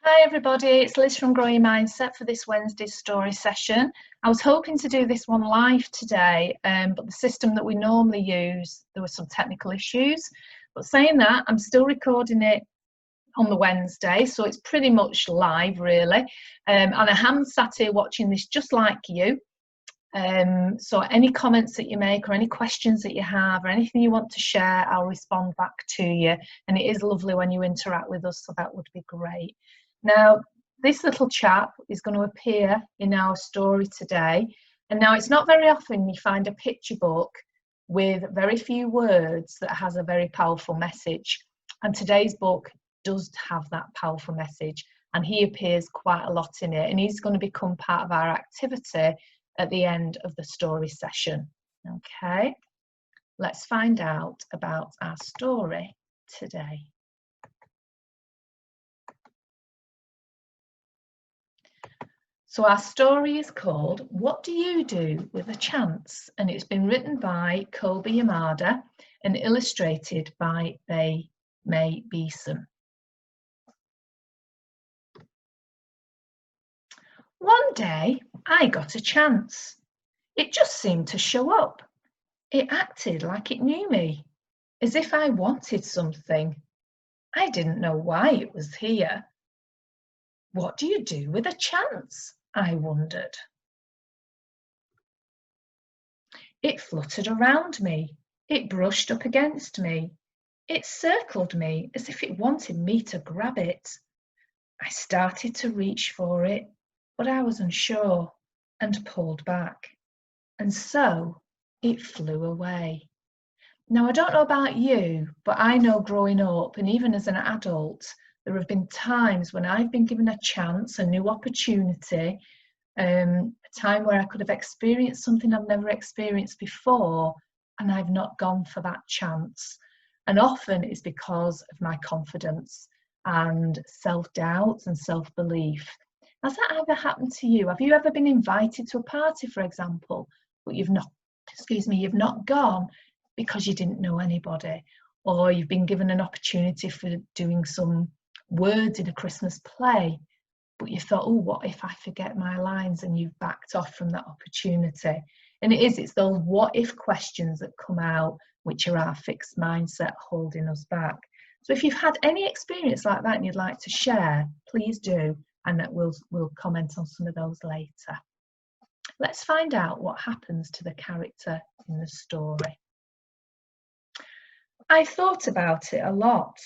Hi everybody, it's Liz from Grow Your Mindset for this Wednesday's story session. I was hoping to do this one live today, but the system that we normally use, there were some technical issues. But saying that, I'm still recording it on the Wednesday, so it's pretty much live really. And I am sat here watching this just like you. So any comments that you make or any questions that you have or anything you want to share, I'll respond back to you. And it is lovely when you interact with us, so that would be great. Now, this little chap is going to appear in our story today. And now it's not very often you find a picture book with very few words that has a very powerful message. And today's book does have that powerful message. And he appears quite a lot in it. And he's going to become part of our activity at the end of the story session. Okay, let's find out about our story today. So our story is called What Do You Do With a Chance? And it's been written by Kobe Yamada and illustrated by May Beeson. One day I got a chance. It just seemed to show up. It acted like it knew me, as if I wanted something. I didn't know why it was here. What do you do with a chance? I wondered. It fluttered around me. It brushed up against me. It circled me as if it wanted me to grab it. I started to reach for it, but I was unsure and pulled back. And so it flew away. Now, I don't know about you, but I know growing up and even as an adult, there have been times when I've been given a chance, a new opportunity, a time where I could have experienced something I've never experienced before, and I've not gone for that chance. And often it's because of my confidence and self-doubt and self-belief. Has that ever happened to you? Have you ever been invited to a party, for example, but you've not gone because you didn't know anybody, or you've been given an opportunity for doing some words in a Christmas play, but you thought, oh, what if I forget my lines, and you've backed off from that opportunity? And it's those what if questions that come out, which are our fixed mindset holding us back. So if you've had any experience like that and you'd like to share, please do, and that we'll comment on some of those later. Let's find out what happens to the character in the story. I thought about it a lot.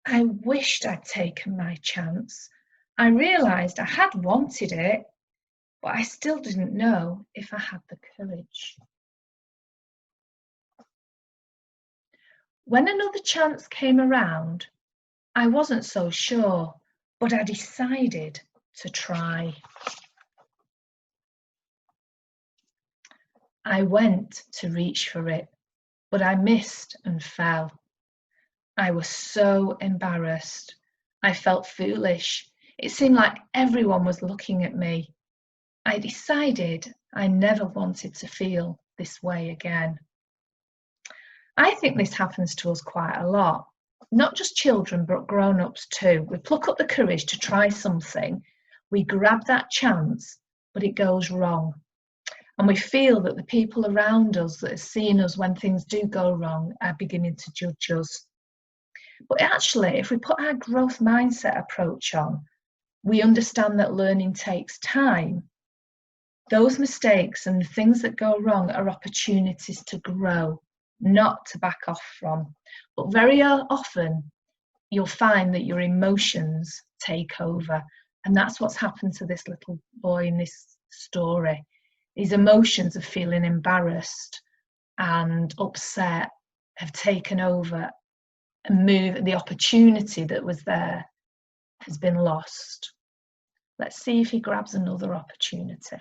I wished I'd taken my chance. I realised I had wanted it, but I still didn't know if I had the courage. When another chance came around, I wasn't so sure, but I decided to try. I went to reach for it, but I missed and fell. I was so embarrassed. I felt foolish. It seemed like everyone was looking at me. I decided I never wanted to feel this way again. I think this happens to us quite a lot. Not just children, but grown-ups too. We pluck up the courage to try something. We grab that chance, but it goes wrong. And we feel that the people around us that are seeing us when things do go wrong are beginning to judge us. But actually, if we put our growth mindset approach on, we understand that learning takes time. Those mistakes and things that go wrong are opportunities to grow, not to back off from. But very often, you'll find that your emotions take over. And that's what's happened to this little boy in this story. His emotions of feeling embarrassed and upset have taken over, and the opportunity that was there has been lost. Let's see if he grabs another opportunity.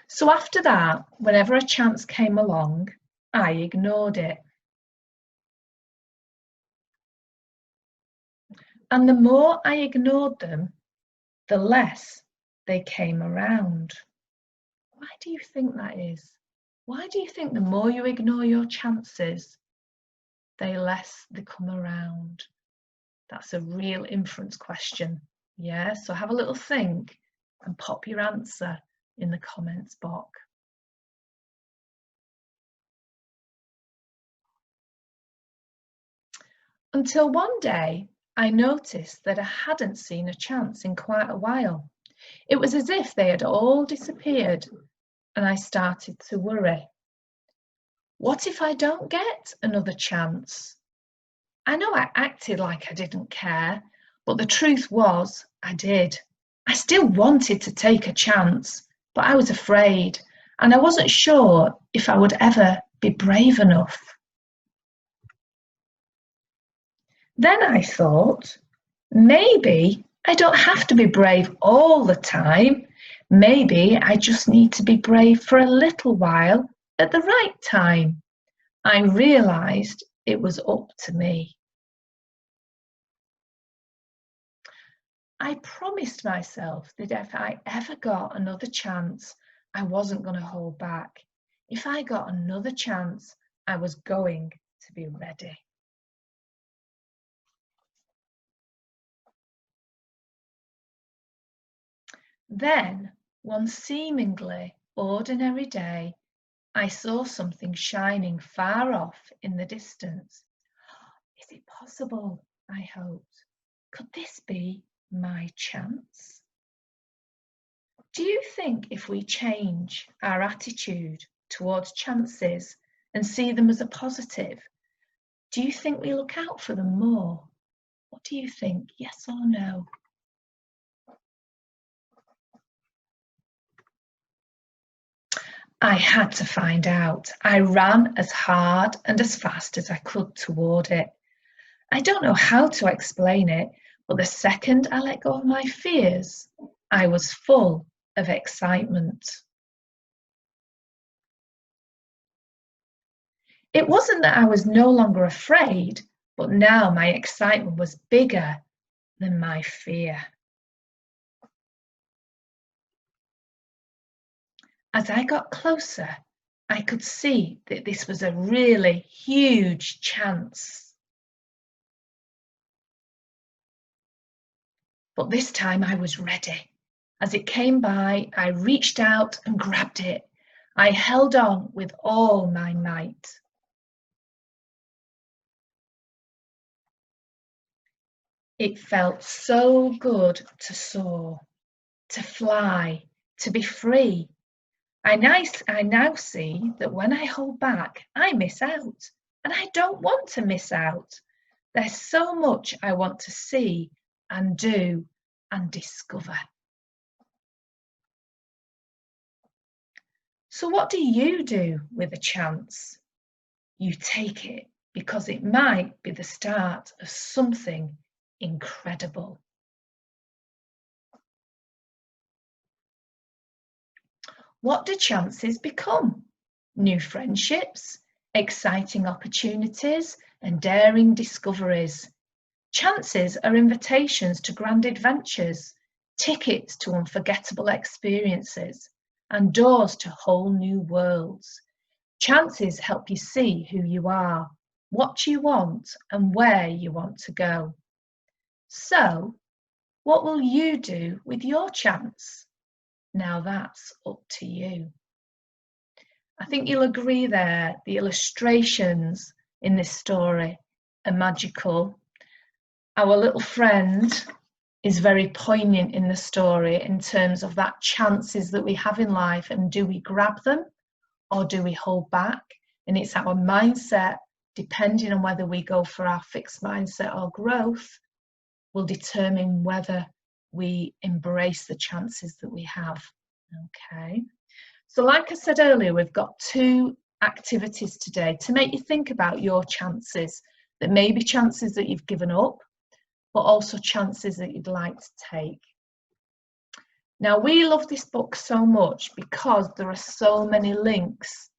So after that, whenever a chance came along, I ignored it. And the more I ignored them, the less they came around. Why do you think that is? Why do you think the more you ignore your chances, the less they come around? That's a real inference question. Yeah, so have a little think and pop your answer in the comments box. Until one day, I noticed that I hadn't seen a chance in quite a while. It was as if they had all disappeared, and I started to worry. What if I don't get another chance? I know I acted like I didn't care, but the truth was I did. I still wanted to take a chance, but I was afraid, and I wasn't sure if I would ever be brave enough. Then I thought, maybe I don't have to be brave all the time. Maybe I just need to be brave for a little while at the right time. I realised it was up to me. I promised myself that if I ever got another chance, I wasn't going to hold back. If I got another chance, I was going to be ready. Then, one seemingly ordinary day, I saw something shining far off in the distance. Is it possible? I hoped. Could this be my chance? Do you think if we change our attitude towards chances and see them as a positive, do you think we look out for them more? What do you think? Yes or no? I had to find out. I ran as hard and as fast as I could toward it. I don't know how to explain it, but the second I let go of my fears, I was full of excitement. It wasn't that I was no longer afraid, but now my excitement was bigger than my fear. As I got closer, I could see that this was a really huge chance. But this time I was ready. As it came by, I reached out and grabbed it. I held on with all my might. It felt so good to soar, to fly, to be free. I now see that when I hold back, I miss out, and I don't want to miss out. There's so much I want to see and do and discover. So what do you do with a chance? You take it because it might be the start of something incredible. What do chances become? New friendships, exciting opportunities, and daring discoveries. Chances are invitations to grand adventures, tickets to unforgettable experiences, and doors to whole new worlds. Chances help you see who you are, what you want, and where you want to go. So, what will you do with your chance? Now that's up to you. I think you'll agree there, the illustrations in this story are magical. Our little friend is very poignant in the story in terms of that chances that we have in life, and do we grab them or do we hold back? And it's our mindset, depending on whether we go for our fixed mindset or growth, will determine whether we embrace the chances that we have. Okay, so like I said earlier, we've got 2 activities today to make you think about your chances, that may be chances that you've given up, but also chances that you'd like to take. Now, we love this book so much because there are so many links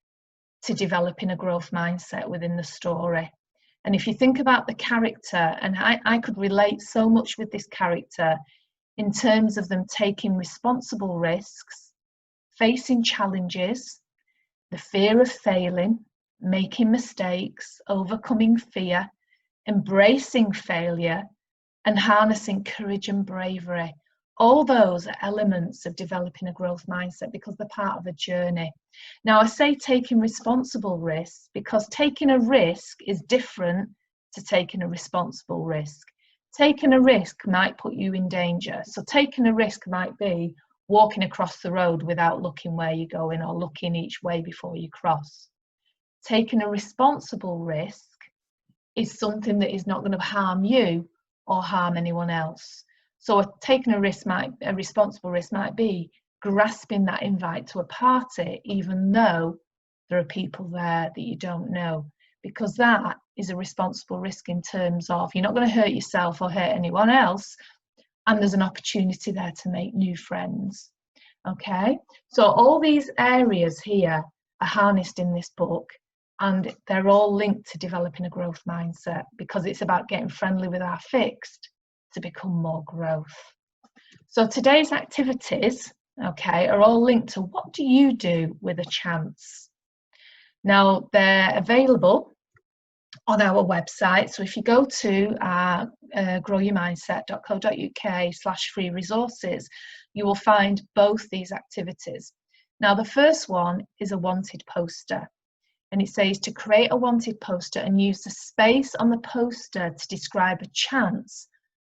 to developing a growth mindset within the story. And if you think about the character, and I could relate so much with this character in terms of them taking responsible risks, facing challenges, the fear of failing, making mistakes, overcoming fear, embracing failure, and harnessing courage and bravery. All those are elements of developing a growth mindset because they're part of a journey. Now, I say taking responsible risks because taking a risk is different to taking a responsible risk. Taking a risk might put you in danger. So taking a risk might be walking across the road without looking where you're going or looking each way before you cross. Taking a responsible risk is something that is not going to harm you or harm anyone else. So taking a responsible risk might be grasping that invite to a party, even though there are people there that you don't know, because that is a responsible risk in terms of you're not going to hurt yourself or hurt anyone else, and there's an opportunity there to make new friends. Okay, so all these areas here are harnessed in this book, and they're all linked to developing a growth mindset because it's about getting friendly with our fixed to become more growth. So today's activities, okay, are all linked to what do you do with a chance? Now, they're available on our website. So if you go to growyourmindset.co.uk/free resources, you will find both these activities. Now, the first one is a wanted poster. And it says to create a wanted poster and use the space on the poster to describe a chance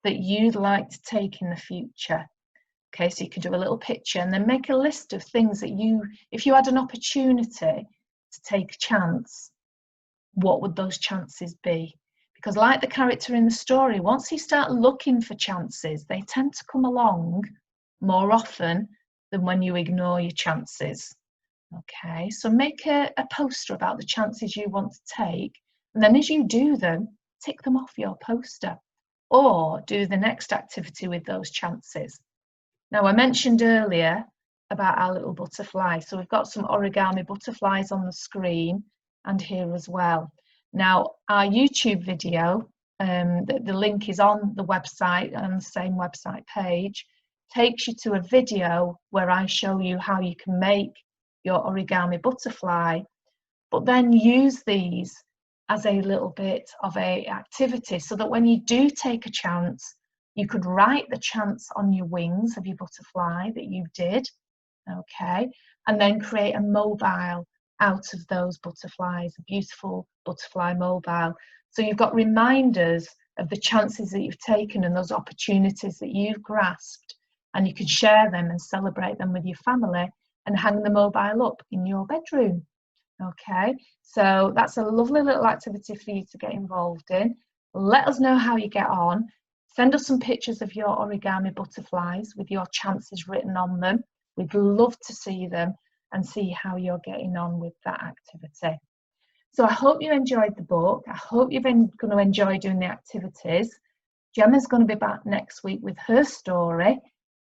that you'd like to take in the future. Okay, so you can do a little picture and then make a list of things that if you had an opportunity to take a chance, what would those chances be? Because like the character in the story, once you start looking for chances, they tend to come along more often than when you ignore your chances. Okay, so make a poster about the chances you want to take, and then as you do them, tick them off your poster or do the next activity with those chances. Now, I mentioned earlier about our little butterfly, so we've got some origami butterflies on the screen and here as well. Now, our YouTube video, the link is on the website and the same website page, takes you to a video where I show you how you can make your origami butterfly, but then use these as a little bit of a activity so that when you do take a chance, you could write the chance on your wings of your butterfly that you did, okay, and then create a mobile out of those butterflies, a beautiful butterfly mobile. So you've got reminders of the chances that you've taken and those opportunities that you've grasped, and you can share them and celebrate them with your family and hang the mobile up in your bedroom. Okay, so that's a lovely little activity for you to get involved in. Let us know how you get on. Send us some pictures of your origami butterflies with your chances written on them. We'd love to see them and see how you're getting on with that activity. So I hope you enjoyed the book. I hope you're going to enjoy doing the activities. Gemma's going to be back next week with her story,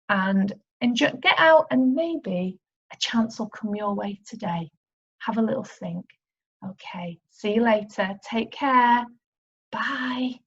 and get out and maybe a chance will come your way today. Have a little think. Okay, see you later. Take care. Bye.